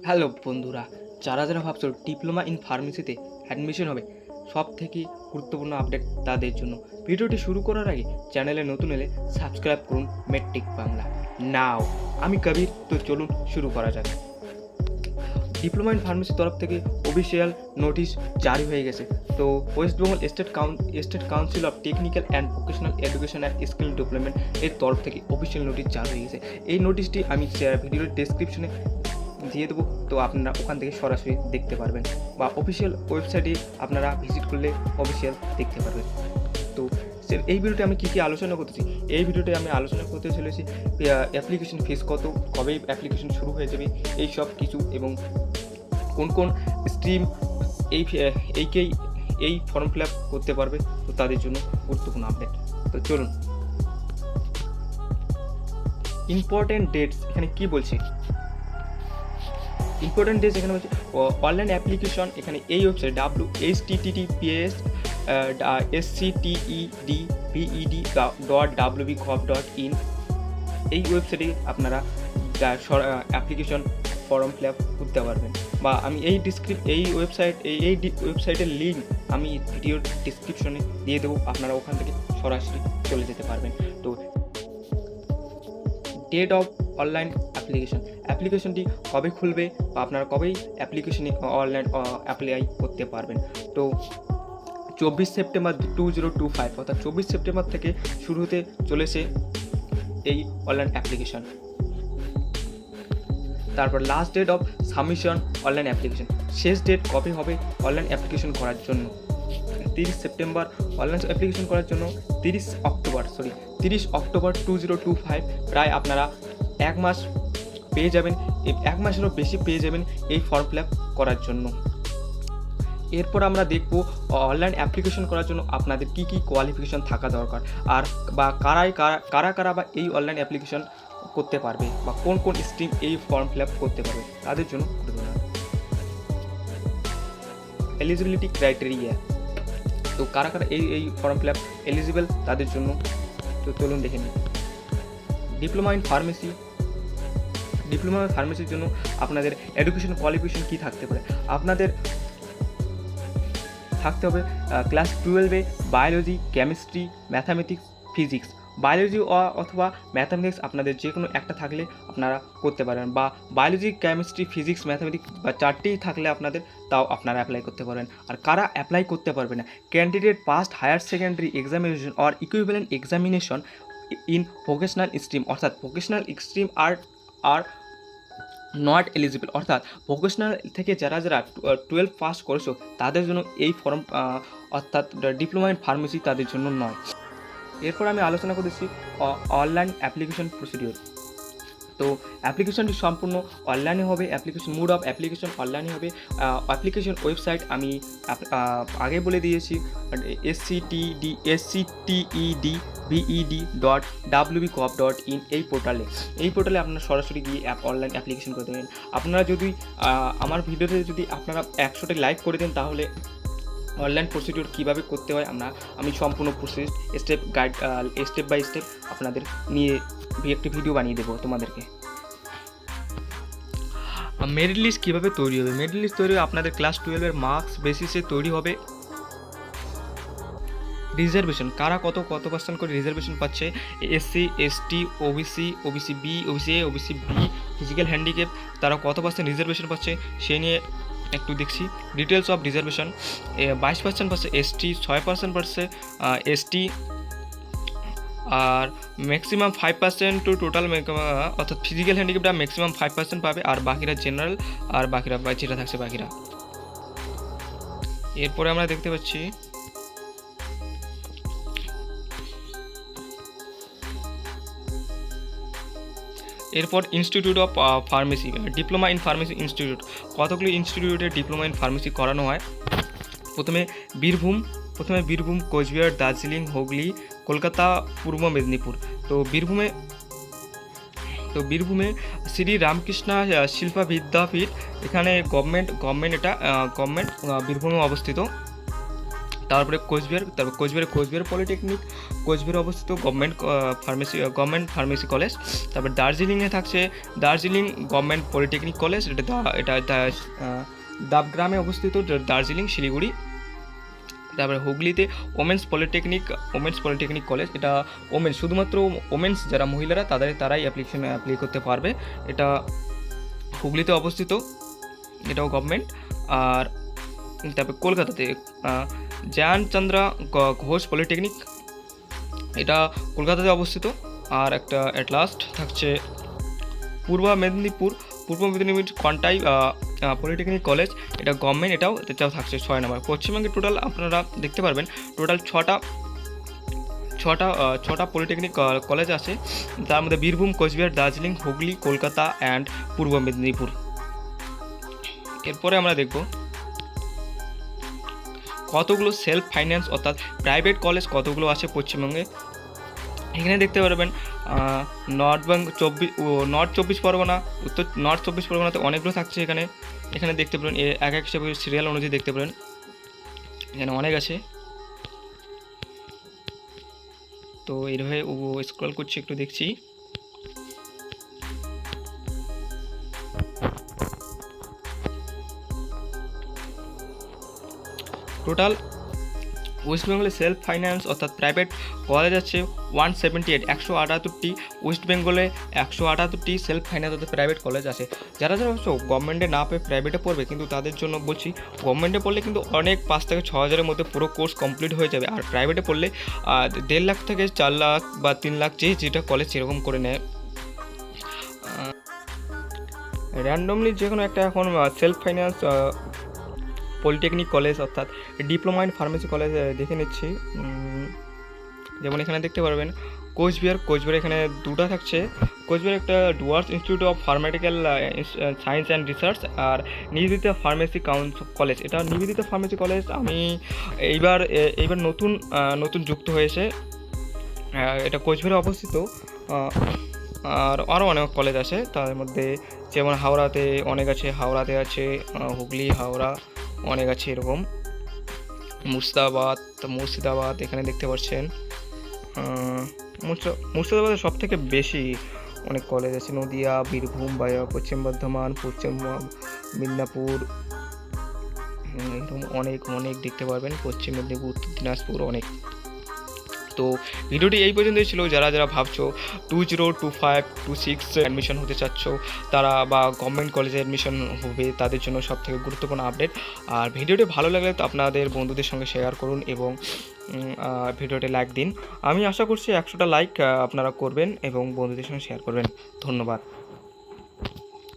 Hello বন্ধুরা, যারা যারা ভাবছো ডিপ্লোমা ইন ফার্মেসিতে অ্যাডমিশন হবে, সব থেকে গুরুত্বপূর্ণ আপডেট তাদের জন্য। ভিডিওটি শুরু করার আগে চ্যানেলে নতুন এলে সাবস্ক্রাইব করুন মেট্রিক বাংলা। নাও আমি কবির, তো চলুন শুরু করা যাক। ডিপ্লোমা ইন ফার্মেসির তরফ থেকে অফিসিয়াল নোটিশ জারি হয়ে গেছে। তো West Bengal state council of technical and vocational education and skill development এর তরফ থেকে অফিসিয়াল নোটিশ জারি হয়ে গেছে। এই নোটিশটি আমি ভিডিওর ডেসক্রিপশনে দিয়ে দেবো, তো আপনারা ওখান থেকে সরাসরি দেখতে পারবেন, বা অফিসিয়াল ওয়েবসাইটে আপনারা ভিজিট করলে অফিসিয়াল দেখতে পারবেন। তো এই ভিডিওতে আমি কী কী আলোচনা করতেছি, এই ভিডিওতে আমি আলোচনা করতে চলেছি অ্যাপ্লিকেশন ফিস কত, কবে অ্যাপ্লিকেশন শুরু হয়ে যাবে, এই সব কিছু, এবং কোন কোন স্ট্রিম এই ফর্ম ফিল আপ করতে পারবে, তো তাদের জন্য গুরুত্বপূর্ণ আপডেট। তো চলুন, ইম্পর্টেন্ট ডেটস এখানে কি বলছে। ইম্পর্টেন্ট ডেটস এখানে বলছে অনলাইন অ্যাপ্লিকেশন, এখানে এই ওয়েবসাইট https://sctedbed.wbgov.in এই ওয়েবসাইটে আপনারা অ্যাপ্লিকেশন ফর্ম ফিল আপ করতে পারবেন, বা আমি এই ওয়েবসাইটের লিঙ্ক আমি ভিডিওর ডিসক্রিপশনে দিয়ে দেবো, আপনারা ওখান থেকে সরাসরি চলে যেতে পারবেন। তো ডেট অফ অনলাইন অ্যাপ্লিকেশনটি কবে খুলবে, বা আপনারা কবেই অ্যাপ্লিকেশনে অনলাইন অ্যাপ্লাই করতে পারবেন। তো 24 সেপ্টেম্বর 2025, অর্থাৎ 24 সেপ্টেম্বর থেকে শুরু হতে চলেছে এই অনলাইন অ্যাপ্লিকেশন। তারপর last date of submission online application, শেষ ডেট কবে হবে অনলাইন অ্যাপ্লিকেশন করার জন্য। 30 সেপ্টেম্বর অনলাইন অ্যাপ্লিকেশন করার জন্য, 30 অক্টোবর 2025, প্রায় আপনারা এক মাস পেয়ে যাবেন, এক মাসেরও বেশি পেয়ে যাবেন এই ফর্ম ফিল আপ করার জন্য। এরপর আমরা দেখব অনলাইন অ্যাপ্লিকেশন করার জন্য আপনাদের কি কি কোয়ালিফিকেশন থাকা দরকার, আর বা কারা বা এই অনলাইন অ্যাপ্লিকেশন করতে পারবে, বা কোন কোন স্ট্রিম এই ফর্ম ফিল আপ করতে পারবে তাদের জন্য। এলিজিবিলিটি ক্রাইটেরিয়া, তো কারা এই ফর্ম ফিল আপ এলিজিবল তাদের জন্য, তো চলুন দেখে নিন। ডিপ্লোমা ইন ফার্মেসির জন্য আপনাদের এডুকেশন কোয়ালিফিকেশন কী থাকতে পারে। আপনাদের থাকতে হবে ক্লাস 12-এ biology, chemistry, mathematics, physics. Biology অথবা ম্যাথামেটিক্স আপনাদের যে কোনো একটা থাকলে আপনারা করতে পারেন, বা বায়োলজি, কেমিস্ট্রি, ফিজিক্স, ম্যাথামেটিক্স বা চারটেই থাকলে আপনাদের, তাও আপনারা অ্যাপ্লাই করতে পারবেন। আর কারা অ্যাপ্লাই করতে পারবে না, candidate passed higher secondary examination or equivalent examination in vocational stream, অর্থাৎ vocational stream are not eligible, অর্থাৎ ভোকেশনাল থেকে যারা 12 পাস করেছো তাদের জন্য এই ফর্ম, অর্থাৎ ডিপ্লোমা ইন ফার্মেসি তাদের জন্য নয়। এরপর আমি আলোচনা করেছি অনলাইন অ্যাপ্লিকেশন প্রসিডিওর। তো অ্যাপ্লিকেশনটি সম্পূর্ণ অনলাইনে হবে, অ্যাপ্লিকেশন মোড অফ অ্যাপ্লিকেশন অনলাইনে হবে। অ্যাপ্লিকেশন ওয়েবসাইট আমি আগে বলে দিয়েছি, sctedbed.wbgov.in এই পোর্টালে আপনারা সরাসরি গিয়ে অনলাইন অ্যাপ্লিকেশন করে দেবেন। আপনারা যদি আমার ভিডিওতে যদি আপনারা 100টা লাইক করে দেন, তাহলে অনলাইন প্রসিডিওর কীভাবে করতে হয় আমি সম্পূর্ণ প্রসেস স্টেপ বাই স্টেপ আপনাদের নিয়ে একটি ভিডিও বানিয়ে দেবো তোমাদেরকে। মেরিট লিস্ট কীভাবে তৈরি হবে, মেরিট লিস্ট তৈরি হবে আপনাদের ক্লাস 12-এর মার্কস বেসিসে তৈরি হবে। রিজার্ভেশন, কারা কত পার্সেন্ট করে রিজার্ভেশন পাচ্ছে, SC, ST, OBC, OBC B, OBC A, OBC B, physical handicap, তারা কত পার্সেন্ট রিজার্ভেশন পাচ্ছে সে নিয়ে একটু দেখছি। ডিটেলস অফ রিজার্ভেশন, 22% পাচ্ছে এসটি, 6% পাচ্ছে এসটি, আর ম্যাক্সিমাম 5% টু টোটাল, অর্থাৎ ফিজিক্যাল হ্যান্ডিক্যাপটা ম্যাক্সিমাম 5% পাবে, আর বাকিরা জেনারেল, আর বাকিরা যেটা থাকছে বাকিরা। এরপরে আমরা দেখতে পাচ্ছি এরপর institute of pharmacy, diploma in pharmacy institute, কতগুলো ইনস্টিটিউটে ডিপ্লোমা ইন ফার্মেসি করানো হয়। প্রথমে বীরভূম, কোচবিহার, দার্জিলিং, হুগলি, কলকাতা, পূর্ব মেদিনীপুর। তো বীরভূমে শ্রী রামকৃষ্ণ শিল্পা বিদ্যাপীঠ, এখানে গভর্নমেন্ট, এটা গভর্নমেন্ট বীরভূমে অবস্থিত। তারপরে কোচবিহার পলিটেকনিক, কোচবিহারে অবস্থিত গভর্নমেন্ট ফার্মেসি কলেজ। তারপর দার্জিলিংয়ে থাকছে দার্জিলিং গভর্নমেন্ট পলিটেকনিক কলেজ, এটা ডাবগ্রামে অবস্থিত, দার্জিলিং শিলিগুড়ি। তারপরে হুগলিতে ওমেন্স পলিটেকনিক কলেজ, এটা শুধুমাত্র ওমেন্স যারা মহিলারা তারাই অ্যাপ্লাই করতে পারবে, এটা হুগলিতে অবস্থিত, এটাও গভর্নমেন্ট। আর তারপরে কলকাতাতে জ্ঞানচন্দ্রা ঘোষ পলিটেকনিক, এটা কলকাতাতে অবস্থিত। আর একটা অ্যাট লাস্ট থাকছে পূর্ব মেদিনীপুর কন্টাই পলিটেকনিক কলেজ, এটা গভর্নমেন্ট, এটাও থাকছে 6 নম্বর। পশ্চিমবঙ্গে টোটাল আপনারা দেখতে পারবেন টোটাল ছটা পলিটেকনিক কলেজ আছে, তার মধ্যে বীরভূম, কোচবিহার, দার্জিলিং, হুগলি, কলকাতা অ্যান্ড পূর্ব মেদিনীপুর। এরপরে আমরা দেখব কতগুলো সেলফ ফাইন্যান্স অর্থাৎ প্রাইভেট কলেজ কতগুলো আছে পশ্চিমবঙ্গে। এখানে দেখতে পারবেন নর্থ চব্বিশ পরগনা, নর্থ চব্বিশ পরগনাতে অনেকগুলো থাকছে। এখানে দেখতে পারেন এক হিসাবে সিরিয়াল অনুযায়ী দেখতে পারেন, এখানে অনেক আছে। তো এইভাবে স্ক্রল করছি, একটু দেখছি। টোটাল ওয়েস্ট বেঙ্গলে সেলফ ফাইন্যান্স অর্থাৎ প্রাইভেট কলেজ আছে 178, 178টি। ওয়েস্ট বেঙ্গলে 178টি সেলফ ফাইন্যান্স অর্থাৎ প্রাইভেট কলেজ আছে। যারা অবশ্য গভর্নমেন্টে না পেয়ে প্রাইভেটে পড়বে, কিন্তু তাদের জন্য বলছি গভর্নমেন্টে পড়লে কিন্তু অনেক 5 থেকে 6 হাজারের মধ্যে পুরো কোর্স কমপ্লিট হয়ে যাবে। আর প্রাইভেটে পড়লে 1.5 লাখ থেকে 4 লাখ বা 3 লাখ যেটা কলেজ সেরকম করে নেয়। র্যান্ডমলি যে কোনো একটা এখন সেলফ ফাইন্যান্স পলিটেকনিক কলেজ অর্থাৎ ডিপ্লোমা ইন ফার্মেসি কলেজ দেখে নিচ্ছি। যেমন এখানে দেখতে পারবেন কোচবিহার এখানে দুটো থাকছে। কোচবিহার একটা Dooars institute of pharmaceutical science and research, আর নিবেদিতা ফার্মেসি কলেজ, এটা নিবেদিতা ফার্মেসি কলেজ আমি এইবার নতুন যুক্ত হয়েছে, এটা কোচবিহারে অবস্থিত। আর আরও অনেক কলেজ আছে, তার মধ্যে যেমন হাওড়াতে অনেক আছে, হাওড়াতে আছে, হুগলি, হাওড়া অনেক আছে এরকম। মুর্শিদাবাদ এখানে দেখতে পাচ্ছেন। মুর্শিদাবাদে সব থেকে বেশি অনেক কলেজ আছে, নদিয়া, বীরভূম, পশ্চিম বর্ধমান, পশ্চিম মিদনাপুর, এরকম অনেক দেখতে পারবেন। পশ্চিম মেদিনীপুর, উত্তর দিনাজপুর অনেক। তো ভিডিওটি এই পর্যন্তই ছিল। যারা ভাবছো 2025-26 অ্যাডমিশন হতে চাচ্ছ তারা, বা গভর্নমেন্ট কলেজে অ্যাডমিশন হবে, তাদের জন্য সবথেকে গুরুত্বপূর্ণ আপডেট। আর ভিডিওটি ভালো লাগলে তো আপনাদের বন্ধুদের সঙ্গে শেয়ার করুন এবং ভিডিওটি লাইক দিন। আমি আশা করছি 100টা লাইক আপনারা করবেন এবং বন্ধুদের সঙ্গে শেয়ার করবেন। ধন্যবাদ।